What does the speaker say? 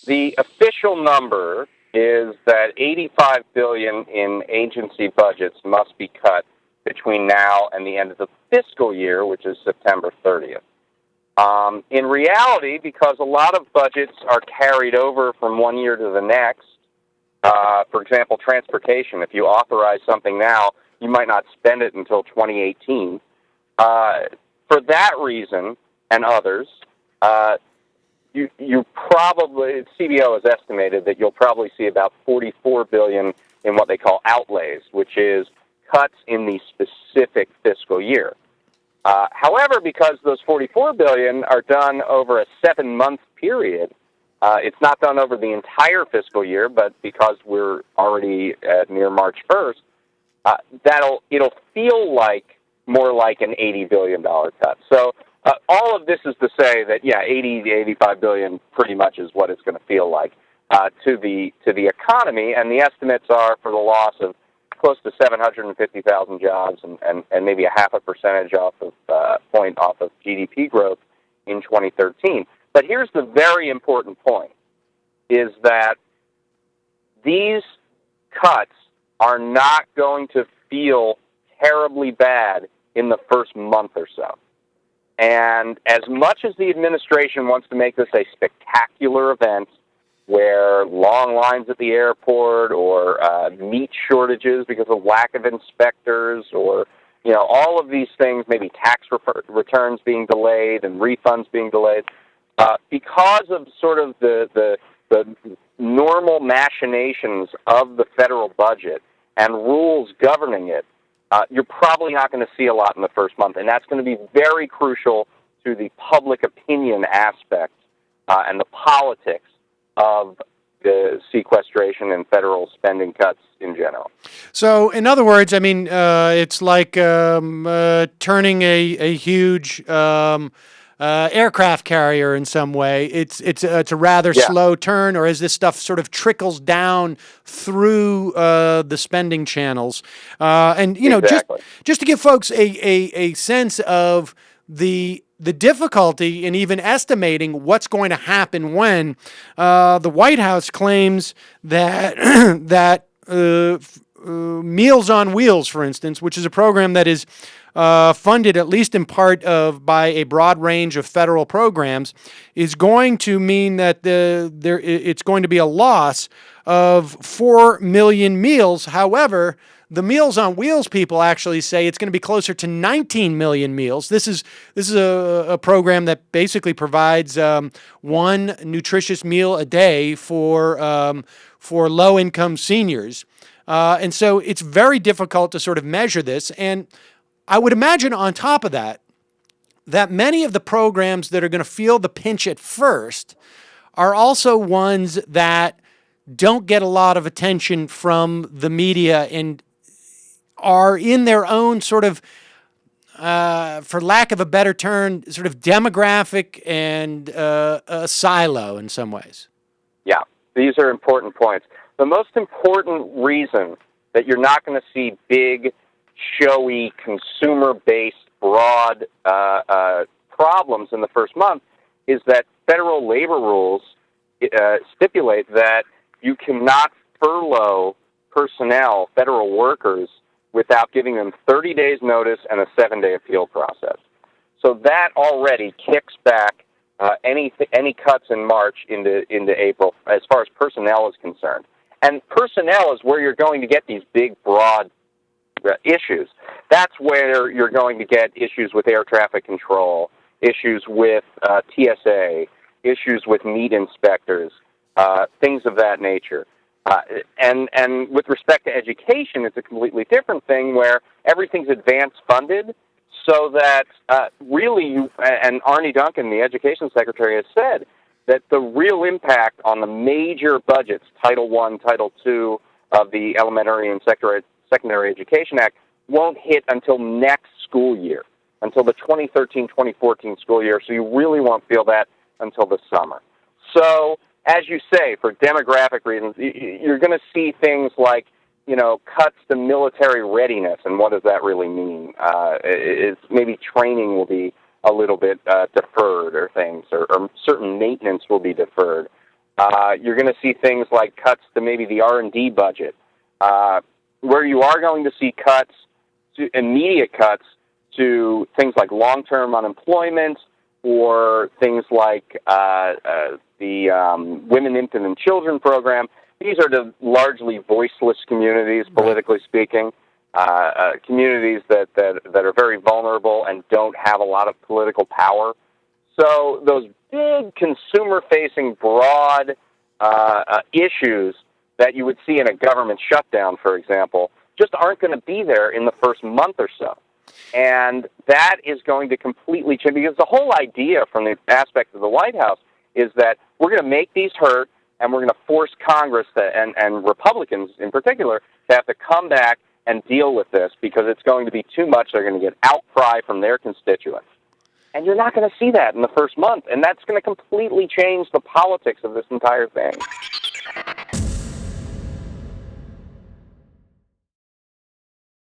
The official number is that $85 billion in agency budgets must be cut between now and the end of the fiscal year, which is September 30th. In reality, because a lot of budgets are carried over from one year to the next, for example, transportation, if you authorize something now, you might not spend it until 2018. For that reason and others, you probably, CBO has estimated that you'll probably see about $44 billion in what they call outlays, which is cuts in the specific fiscal year. However, because those $44 billion are done over a 7-month period, it's not done over the entire fiscal year, but because we're already near March 1st, it'll feel like more like an $80 billion cut. So all of this is to say that, yeah, 80 to 85 billion pretty much is what it's going to feel like to the economy, and the estimates are for the loss of close to 750,000 jobs and maybe a half a percentage point off of GDP growth in 2013. But here's the very important point, is that these cuts are not going to feel terribly bad in the first month or so. And as much as the administration wants to make this a spectacular event, where long lines at the airport or meat shortages because of lack of inspectors or, all of these things, maybe tax returns being delayed and refunds being delayed, because of sort of the normal machinations of the federal budget and rules governing it, you're probably not going to see a lot in the first month, and that's going to be very crucial to the public opinion aspect and the politics of the sequestration and federal spending cuts in general. So, in other words, I mean, it's like turning a huge aircraft carrier in some way. It's a rather slow turn, or as this stuff sort of trickles down through the spending channels. And exactly. just to give folks a sense of the difficulty in even estimating what's going to happen when the White House claims that that Meals on Wheels, for instance, which is a program that is funded at least in part by a broad range of federal programs, is going to mean that it's going to be a loss of 4 million meals. However, the Meals on Wheels people actually say it's going to be closer to 19 million meals. This is a program that basically provides one nutritious meal a day for low-income seniors. And so it's very difficult to sort of measure this. And I would imagine on top of that many of the programs that are going to feel the pinch at first are also ones that don't get a lot of attention from the media and are in their own sort of, for lack of a better term, sort of demographic and a silo in some ways. Yeah, these are important points. The most important reason that you're not going to see big, showy, consumer-based, broad problems in the first month is that federal labor rules stipulate that you cannot furlough personnel, federal workers, without giving them 30 days notice and a 7-day appeal process. So that already kicks back any cuts in March into April as far as personnel is concerned. And personnel is where you're going to get these big, broad issues. That's where you're going to get issues with air traffic control, issues with TSA, issues with meat inspectors, things of that nature. And with respect to education, it's a completely different thing where everything's advance funded, so that really and Arne Duncan, the education secretary, has said that the real impact on the major budgets, Title I, Title II of the Elementary and Secondary Education Act, won't hit until next school year, until the 2013-2014 school year, so you really won't feel that until the summer. So, as you say, for demographic reasons, you're going to see things like, cuts to military readiness, and what does that really mean? Maybe training will be a little bit deferred or things, or certain maintenance will be deferred. You're going to see things like cuts to maybe the R&D budget. Where you are going to see cuts, immediate cuts to things like long-term unemployment or things like the Women, Infant, and Children program. These are the largely voiceless communities, politically speaking, communities that are very vulnerable and don't have a lot of political power. So those big consumer-facing, broad issues that you would see in a government shutdown, for example, just aren't going to be there in the first month or so. And that is going to completely change, because the whole idea from the aspect of the White House is that we're going to make these hurt, and we're going to force Congress and Republicans in particular to have to come back and deal with this because it's going to be too much. They're going to get outcry from their constituents. And you're not going to see that in the first month, and that's going to completely change the politics of this entire thing.